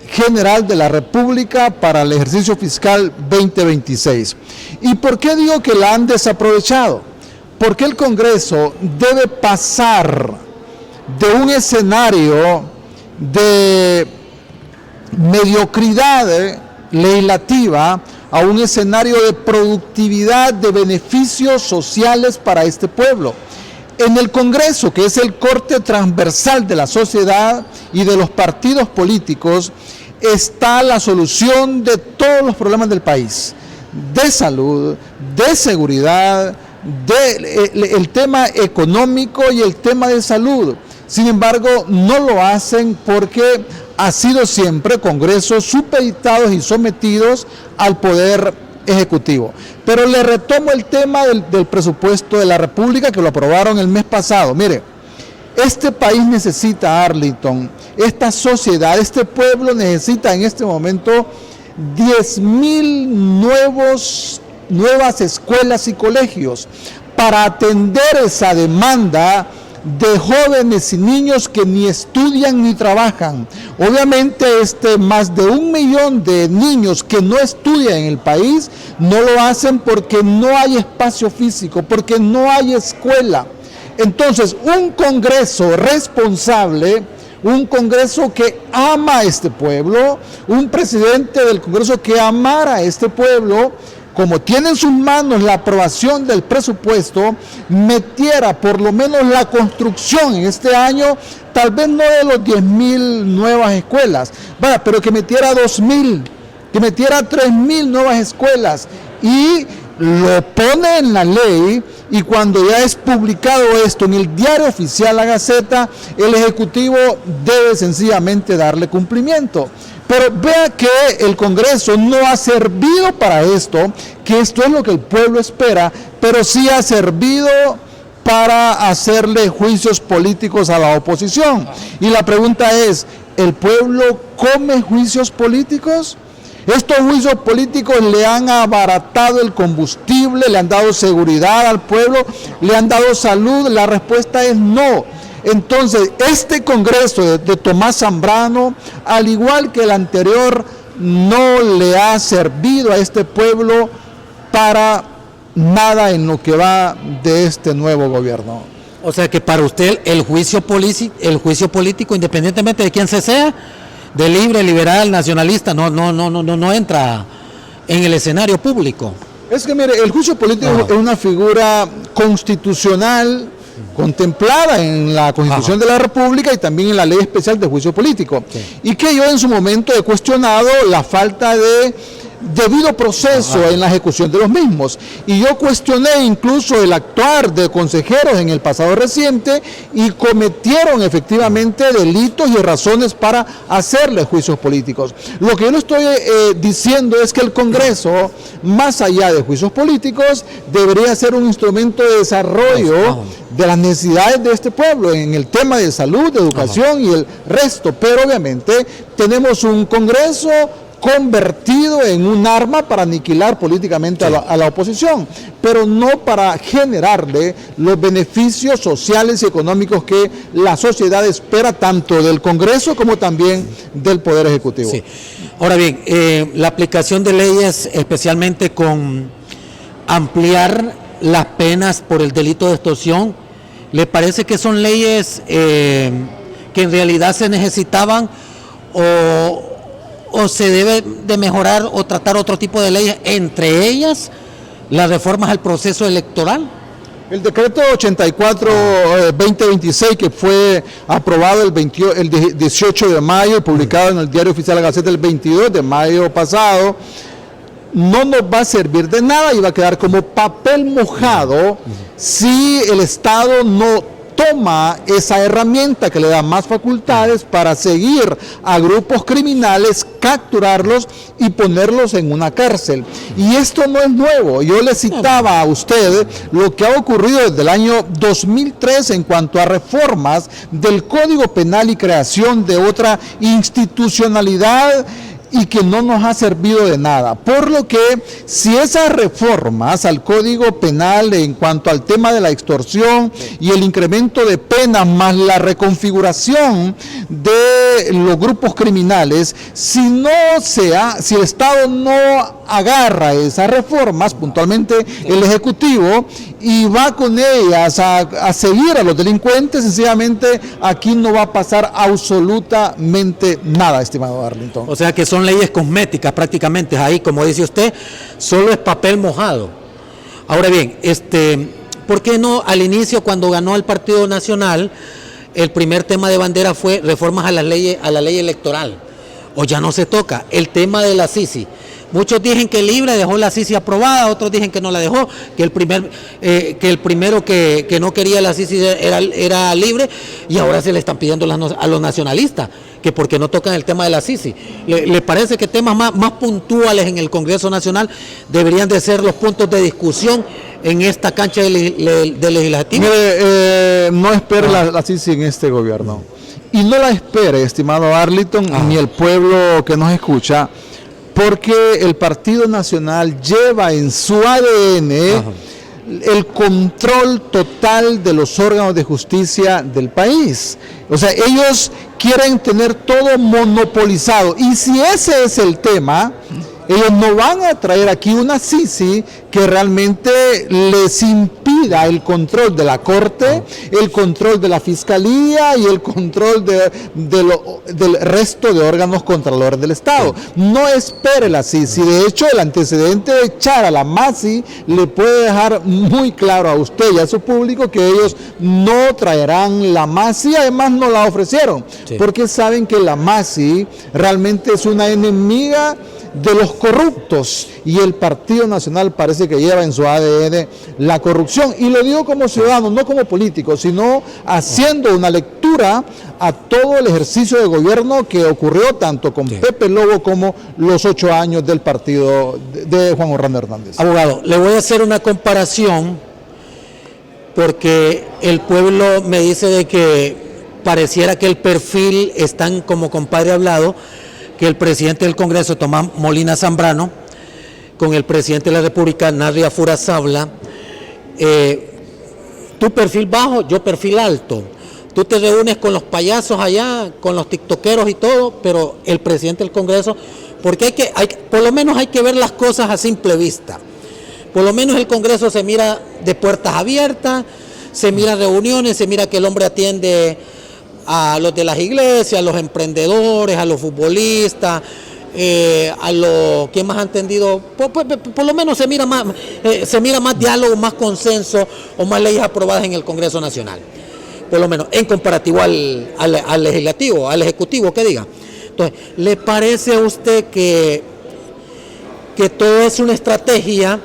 general de la República para el ejercicio fiscal 2026. ¿Y por qué digo que la han desaprovechado? Porque el Congreso debe pasar de un escenario de mediocridad legislativa a un escenario de productividad, de beneficios sociales para este pueblo. En el Congreso, que es el corte transversal de la sociedad y de los partidos políticos, está la solución de todos los problemas del país, de salud, de seguridad, el tema económico y el tema de salud. Sin embargo, no lo hacen porque ha sido siempre congresos supeditados y sometidos al poder ejecutivo. Pero le retomo el tema del presupuesto de la República, que lo aprobaron el mes pasado. Mire, este país necesita, Arlington, esta sociedad, este pueblo necesita en este momento 10,000 nuevas escuelas y colegios para atender esa demanda de jóvenes y niños que ni estudian ni trabajan. Obviamente más de 1 millón de niños que no estudian en el país no lo hacen porque no hay espacio físico, porque no hay escuela. Entonces, un Congreso responsable, un Congreso que ama a este pueblo, un presidente del Congreso que amara a este pueblo, como tiene en sus manos la aprobación del presupuesto, metiera por lo menos la construcción en este año, tal vez no de los 10,000 nuevas escuelas, pero que metiera 2,000, que metiera 3,000 nuevas escuelas, y lo pone en la ley, y cuando ya es publicado esto en el diario oficial, la Gaceta, el Ejecutivo debe sencillamente darle cumplimiento. Pero vea que el Congreso no ha servido para esto, que esto es lo que el pueblo espera, pero sí ha servido para hacerle juicios políticos a la oposición. Y la pregunta es, ¿el pueblo come juicios políticos? Estos juicios políticos le han abaratado el combustible, le han dado seguridad al pueblo, le han dado salud. La respuesta es no. Entonces, este Congreso de Tomás Zambrano, al igual que el anterior, no le ha servido a este pueblo para nada en lo que va de este nuevo gobierno. O sea que para usted el juicio político, independientemente de quién se sea, de libre, liberal, nacionalista, no entra en el escenario público. Es que mire, el juicio político es una figura constitucional contemplada en la Constitución de la República y también en la Ley Especial de Juicio Político. Sí. Y que yo en su momento he cuestionado la falta de debido proceso en la ejecución de los mismos. Y yo cuestioné incluso el actuar de consejeros en el pasado reciente y cometieron efectivamente delitos y razones para hacerle juicios políticos. Lo que yo le estoy diciendo es que el Congreso, más allá de juicios políticos, debería ser un instrumento de desarrollo de las necesidades de este pueblo en el tema de salud, de educación y el resto. Pero obviamente tenemos un Congreso convertido en un arma para aniquilar políticamente a la oposición, pero no para generarle los beneficios sociales y económicos que la sociedad espera tanto del Congreso como también del Poder Ejecutivo. Sí. Ahora bien, la aplicación de leyes, especialmente con ampliar las penas por el delito de extorsión, ¿le parece que son leyes que en realidad se necesitaban o se debe de mejorar o tratar otro tipo de leyes, entre ellas las reformas al proceso electoral? El decreto 84-2026 que fue aprobado el 18 de mayo y publicado en el Diario Oficial de la Gaceta el 22 de mayo pasado, no nos va a servir de nada y va a quedar como papel mojado si el Estado no toma esa herramienta que le da más facultades para seguir a grupos criminales, capturarlos y ponerlos en una cárcel. Y esto no es nuevo. Yo le citaba a usted lo que ha ocurrido desde el año 2003 en cuanto a reformas del Código Penal y creación de otra institucionalidad y que no nos ha servido de nada. Por lo que si esas reformas al Código Penal en cuanto al tema de la extorsión y el incremento de penas más la reconfiguración de los grupos criminales, si el Estado no agarra esas reformas, puntualmente el Ejecutivo, y va con ellas a seguir a los delincuentes, sencillamente aquí no va a pasar absolutamente nada, estimado Arlington. O sea que son leyes cosméticas prácticamente, ahí como dice usted, solo es papel mojado. Ahora bien, ¿por qué no al inicio cuando ganó el Partido Nacional, el primer tema de bandera fue reformas a la ley electoral? O ya no se toca el tema de la CICI. Muchos dicen que Libre dejó la CICI aprobada, otros dicen que no la dejó, que el primero que no quería la CICI era Libre, y ahora se le están pidiendo a los nacionalistas que porque no tocan el tema de la CICI. ¿Le parece que temas más puntuales en el Congreso Nacional deberían de ser los puntos de discusión en esta cancha de legislativo? Mire, no espere la CICI en este gobierno. Y no la espere, estimado Arlington, ni el pueblo que nos escucha, porque el Partido Nacional lleva en su ADN el control total de los órganos de justicia del país. O sea, ellos quieren tener todo monopolizado. Y si ese es el tema, ellos no van a traer aquí una CICI que realmente les impida el control de la Corte, el control de la Fiscalía y el control del resto de órganos controladores del Estado. No espere la CICI. De hecho, el antecedente de echar a la MASI le puede dejar muy claro a usted y a su público que ellos no traerán la MASI, además no la ofrecieron, porque saben que la MASI realmente es una enemiga de los corruptos y el Partido Nacional parece que lleva en su ADN la corrupción, y lo digo como ciudadano, no como político, sino haciendo una lectura a todo el ejercicio de gobierno que ocurrió tanto con Pepe Lobo como los 8 años del partido de Juan Orlando Hernández. Abogado, le voy a hacer una comparación porque el pueblo me dice de que pareciera que el perfil están como compadre hablado, que el presidente del Congreso, Tomás Molina Zambrano, con el presidente de la República, Narria Furazabla, tu perfil bajo, yo perfil alto. Tú te reúnes con los payasos allá, con los tiktokeros y todo, pero el presidente del Congreso, porque por lo menos hay que ver las cosas a simple vista. Por lo menos el Congreso se mira de puertas abiertas, se mira reuniones, se mira que el hombre atiende a los de las iglesias, a los emprendedores, a los futbolistas, a los que más han entendido, por lo menos se mira más diálogo, más consenso o más leyes aprobadas en el Congreso Nacional, por lo menos en comparativo al legislativo, al ejecutivo, que diga. Entonces, ¿le parece a usted que todo es una estrategia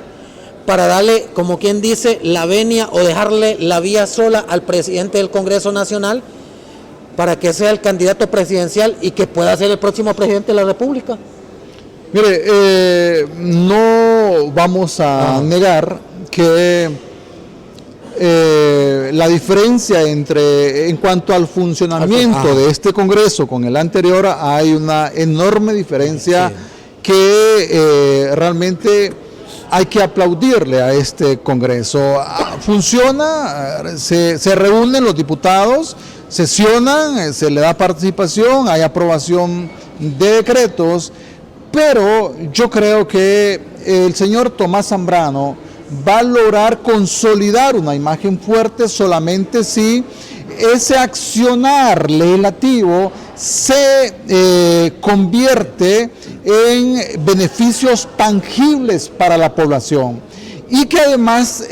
para darle, como quien dice, la venia o dejarle la vía sola al presidente del Congreso Nacional para que sea el candidato presidencial y que pueda ser el próximo presidente de la República? Mire, no vamos a negar que la diferencia en cuanto al funcionamiento de este Congreso con el anterior, hay una enorme diferencia que realmente hay que aplaudirle a este Congreso. Funciona, se reúnen los diputados, sesionan, se le da participación, hay aprobación de decretos, pero yo creo que el señor Tomás Zambrano va a lograr consolidar una imagen fuerte solamente si ese accionar legislativo se convierte en beneficios tangibles para la población y que además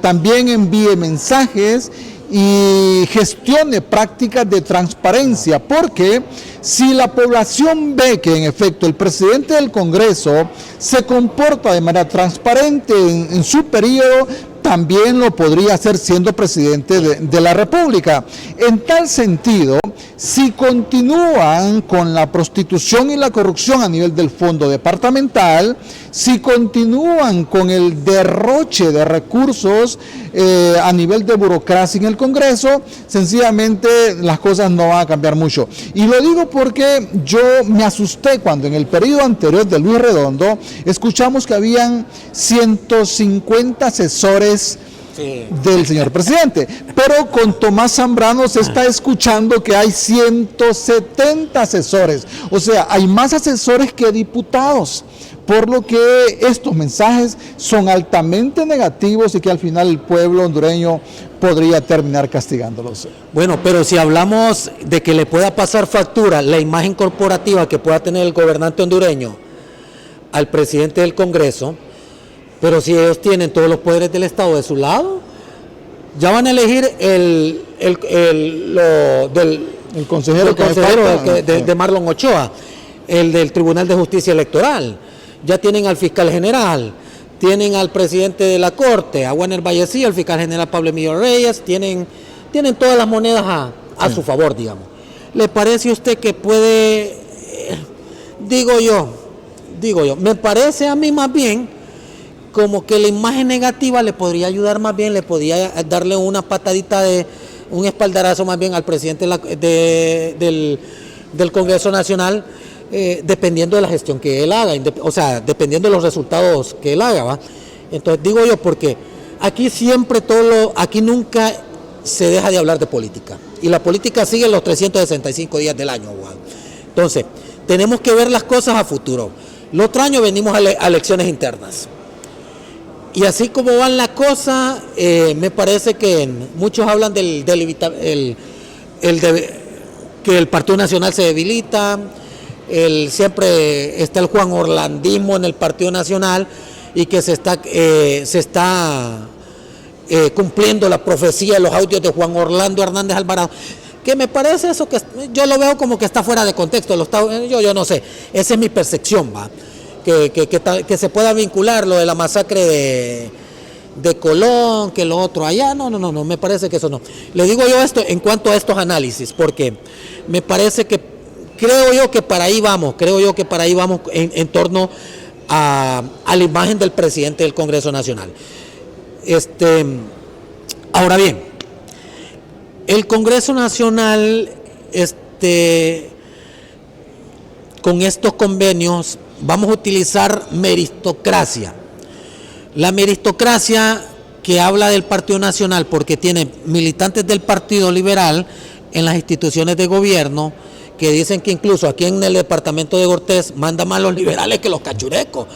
también envíe mensajes y gestione prácticas de transparencia, porque si la población ve que en efecto el presidente del Congreso se comporta de manera transparente en su periodo, también lo podría hacer siendo presidente de la República. En tal sentido, si continúan con la prostitución y la corrupción a nivel del fondo departamental, si continúan con el derroche de recursos a nivel de burocracia en el Congreso, sencillamente las cosas no van a cambiar mucho. Y lo digo porque yo me asusté cuando en el periodo anterior de Luis Redondo escuchamos que habían 150 asesores del señor presidente, pero con Tomás Zambrano se está escuchando que hay 170 asesores, o sea, hay más asesores que diputados, por lo que estos mensajes son altamente negativos y que al final el pueblo hondureño podría terminar castigándolos. Bueno, pero si hablamos de que le pueda pasar factura la imagen corporativa que pueda tener el gobernante hondureño al presidente del Congreso, pero si ellos tienen todos los poderes del Estado de su lado, ya van a elegir el consejero de Marlon Ochoa, el del Tribunal de Justicia Electoral. Ya tienen al fiscal general, tienen al presidente de la Corte, a Werner Vallecillo, al fiscal general Pablo Emilio Reyes, tienen todas las monedas a su favor, digamos. ¿Le parece a usted que puede, digo yo, me parece a mí más bien como que la imagen negativa le podría ayudar más bien, le podría darle una patadita un espaldarazo más bien al presidente del Congreso Nacional, dependiendo de la gestión que él haga, o sea, dependiendo de los resultados que él haga, ¿va? Entonces digo yo, porque aquí siempre aquí nunca se deja de hablar de política, y la política sigue los 365 días del año, ¿va? Entonces, tenemos que ver las cosas a futuro. El otro año venimos a elecciones internas. Y así como van las cosas, me parece que muchos hablan que el Partido Nacional se debilita, siempre está el Juan Orlandismo en el Partido Nacional y que se está cumpliendo la profecía de los audios de Juan Orlando Hernández Alvarado, que me parece eso que yo lo veo como que está fuera de contexto, yo no sé, esa es mi percepción, ¿va? Que se pueda vincular lo de la masacre de Colón, que lo otro allá, no, me parece que eso no. Le digo yo esto en cuanto a estos análisis, porque me parece que, creo yo que para ahí vamos en torno a la imagen del presidente del Congreso Nacional. Ahora bien, el Congreso Nacional, con estos convenios, vamos a utilizar meritocracia. La meritocracia que habla del Partido Nacional, porque tiene militantes del Partido Liberal, en las instituciones de gobierno que dicen que incluso aquí en el departamento de Cortés manda más los liberales que los cachurecos.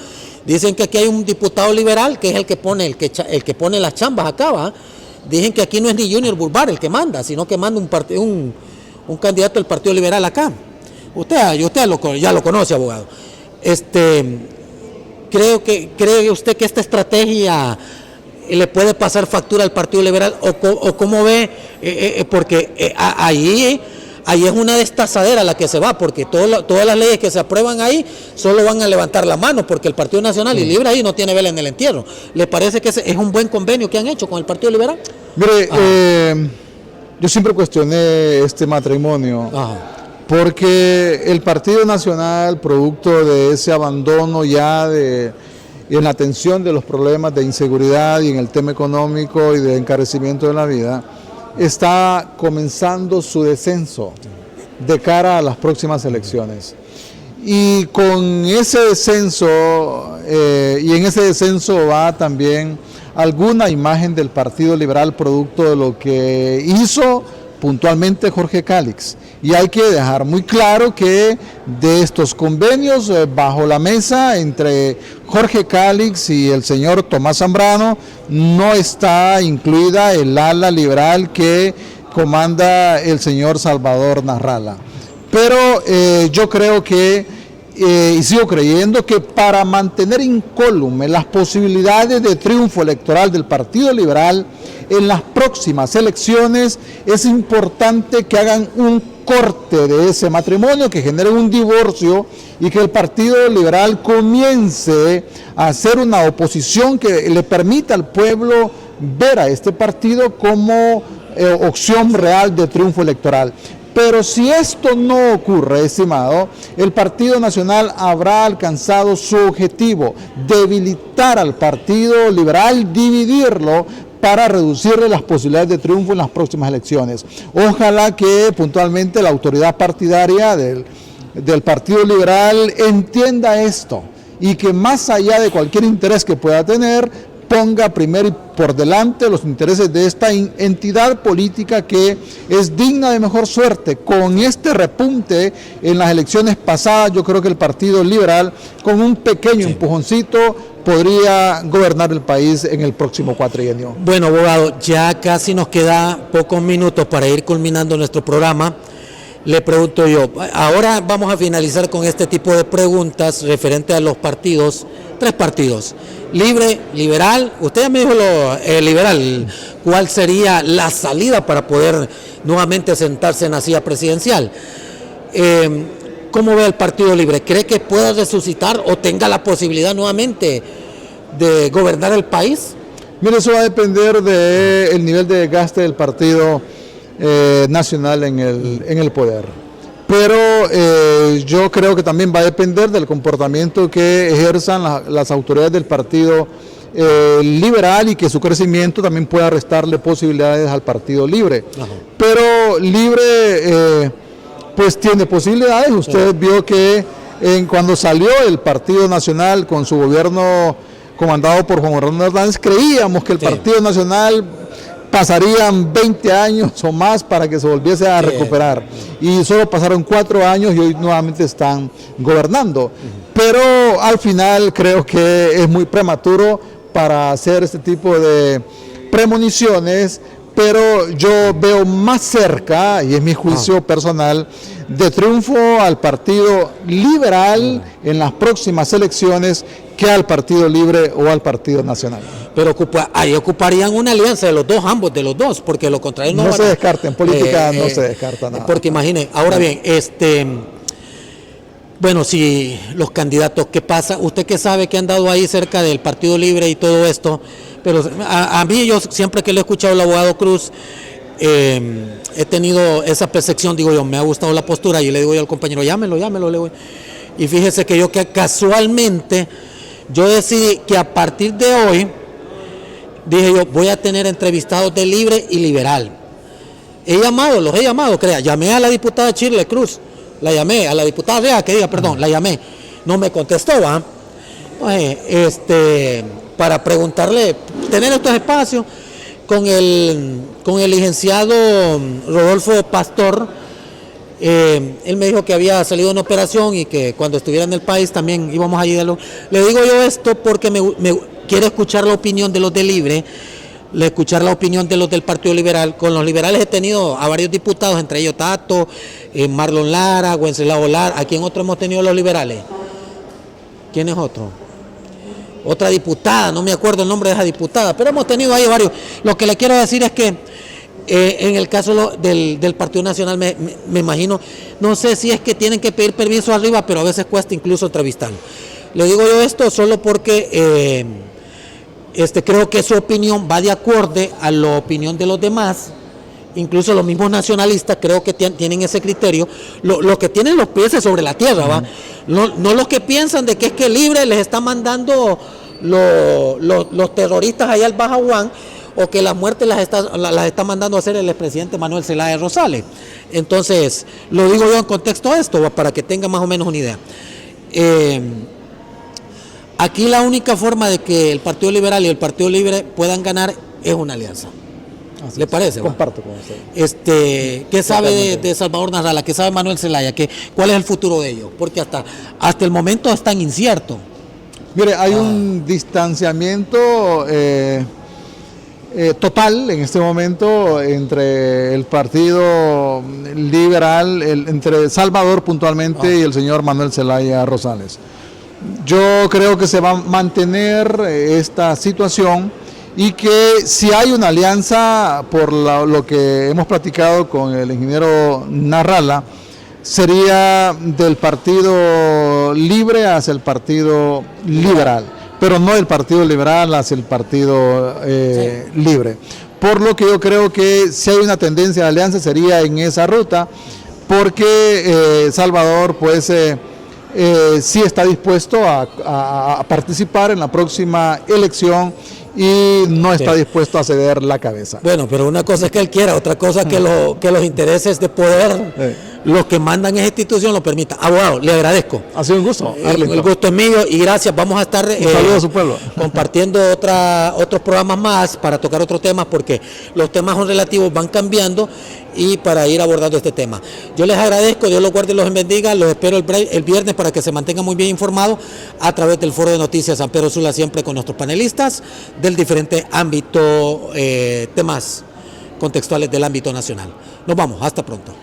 Dicen que aquí hay un diputado liberal que es el que pone las chambas acá, ¿va? Dicen que aquí no es ni Junior Burbar el que manda, sino que manda un candidato del Partido Liberal acá. Usted ya lo conoce, abogado. ¿Cree usted que esta estrategia le puede pasar factura al Partido Liberal o cómo ve? Porque ahí es una destazadera la que se va, porque todas las leyes que se aprueban ahí solo van a levantar la mano, porque el Partido Nacional y Libre ahí no tiene vela en el entierro. ¿Le parece que es un buen convenio que han hecho con el Partido Liberal? Mire, yo siempre cuestioné este matrimonio. Ajá. Porque el Partido Nacional, producto de ese abandono ya en la atención de los problemas de inseguridad y en el tema económico y de encarecimiento de la vida, está comenzando su descenso de cara a las próximas elecciones. Y con ese descenso, y en ese descenso va también alguna imagen del Partido Liberal producto de lo que hizo puntualmente Jorge Cálix. Y hay que dejar muy claro que de estos convenios bajo la mesa entre Jorge Cálix y el señor Tomás Zambrano no está incluida el ala liberal que comanda el señor Salvador Narrala. Pero yo creo que, y sigo creyendo que para mantener incólume las posibilidades de triunfo electoral del Partido Liberal en las próximas elecciones, es importante que hagan un corte de ese matrimonio, que genere un divorcio y que el Partido Liberal comience a hacer una oposición que le permita al pueblo ver a este partido como opción real de triunfo electoral. Pero si esto no ocurre, estimado, el Partido Nacional habrá alcanzado su objetivo: debilitar al Partido Liberal, dividirlo, para reducirle las posibilidades de triunfo en las próximas elecciones. Ojalá que puntualmente la autoridad partidaria del Partido Liberal entienda esto y que más allá de cualquier interés que pueda tener, ponga primero y por delante los intereses de esta entidad política que es digna de mejor suerte. Con este repunte en las elecciones pasadas, yo creo que el Partido Liberal, con un pequeño empujoncito, podría gobernar el país en el próximo cuatrienio. Bueno, abogado, ya casi nos queda pocos minutos para ir culminando nuestro programa. Le pregunto yo, ahora vamos a finalizar con este tipo de preguntas referente a los partidos, 3 partidos, Libre, Liberal. Usted ya me dijo liberal, ¿cuál sería la salida para poder nuevamente sentarse en la silla presidencial? ¿Cómo ve el Partido Libre? ¿Cree que pueda resucitar o tenga la posibilidad nuevamente de gobernar el país? Mire, eso va a depender del nivel de desgaste del Partido Nacional en el poder. Pero yo creo que también va a depender del comportamiento que ejerzan las autoridades del Partido Liberal y que su crecimiento también pueda restarle posibilidades al Partido Libre. Ajá. Pero Libre pues tiene posibilidades. Usted vio que cuando salió el Partido Nacional con su gobierno comandado por Juan Orlando Hernández, creíamos que el Partido Nacional pasarían 20 años o más para que se volviese a recuperar. Y solo pasaron 4 años y hoy nuevamente están gobernando. Pero al final creo que es muy prematuro para hacer este tipo de premoniciones, pero yo veo más cerca, y es mi juicio personal, de triunfo al Partido Liberal en las próximas elecciones que al Partido Libre o al Partido Nacional. Pero ahí ocuparían una alianza de los dos, ambos de los dos, porque lo contrario no se descarta, en política no se descarta nada. Porque imaginen, ahora bien, bueno, si los candidatos, ¿qué pasa? Usted que sabe que han dado ahí cerca del Partido Libre y todo esto, pero a mí, yo siempre que le he escuchado al abogado Cruz, he tenido esa percepción, digo yo, me ha gustado la postura, y le digo yo al compañero, llámelo, le digo. Y fíjese que yo que casualmente, yo decidí que a partir de hoy, dije yo, voy a tener entrevistados de Libre y Liberal. Los he llamado, llamé a la diputada Shirley Cruz, la llamé, a la diputada Rea, la llamé, no me contestó, ¿va? Para preguntarle, tener estos espacios, con el licenciado Rodolfo Pastor. Él me dijo que había salido una operación y que cuando estuviera en el país también íbamos a ayudarlo. Le digo yo esto porque me quiero escuchar la opinión de los de Libre, escuchar la opinión de los del Partido Liberal. Con los liberales he tenido a varios diputados, entre ellos Tato, Marlon Lara, Wenceslao Lara. ¿A quién otro hemos tenido los liberales? ¿Quién es otro? Otra diputada, no me acuerdo el nombre de esa diputada, pero hemos tenido ahí varios. Lo que le quiero decir es que en el caso del Partido Nacional me imagino, no sé si es que tienen que pedir permiso arriba, pero a veces cuesta incluso entrevistarlo. Le digo yo esto solo porque creo que su opinión va de acorde a la opinión de los demás. Incluso los mismos nacionalistas creo que tienen ese criterio, lo que tienen los pies sobre la tierra, ¿va? No los que piensan de que es que Libre les está mandando los terroristas allá al Bajaguán, o que las muertes las está mandando a hacer el expresidente Manuel Zelaya Rosales. Entonces, lo digo yo en contexto de esto, para que tenga más o menos una idea. Aquí la única forma de que el Partido Liberal y el Partido Libre puedan ganar es una alianza. Así ¿Le parece? Comparto con usted. ¿Qué sabe de Salvador Narrala? ¿Qué sabe Manuel Zelaya? ¿Cuál es el futuro de ellos? Porque hasta el momento es tan incierto. Mire, hay un distanciamiento total en este momento entre el Partido Liberal, entre Salvador puntualmente y el señor Manuel Zelaya Rosales. Yo creo que se va a mantener esta situación y que si hay una alianza, por lo que hemos platicado con el ingeniero Narrala, sería del Partido Libre hacia el Partido Liberal, pero no del Partido Liberal hacia el Partido Libre. Por lo que yo creo que si hay una tendencia de alianza sería en esa ruta, porque Salvador pues sí está dispuesto a participar en la próxima elección y no está dispuesto a ceder la cabeza. Bueno, pero una cosa es que él quiera, otra cosa es que los intereses de poder, los que mandan esa institución lo permitan. Abogado, le agradezco. Ha sido un gusto. El gusto es mío y gracias. Vamos a estar saludo a su pueblo. Compartiendo otros programas más para tocar otros temas, porque los temas son relativos, van cambiando, y para ir abordando este tema. Yo les agradezco, Dios los guarde y los bendiga. Los espero el viernes para que se mantengan muy bien informados a través del Foro de Noticias San Pedro Sula, siempre con nuestros panelistas del diferente ámbito, temas contextuales del ámbito nacional. Nos vamos, hasta pronto.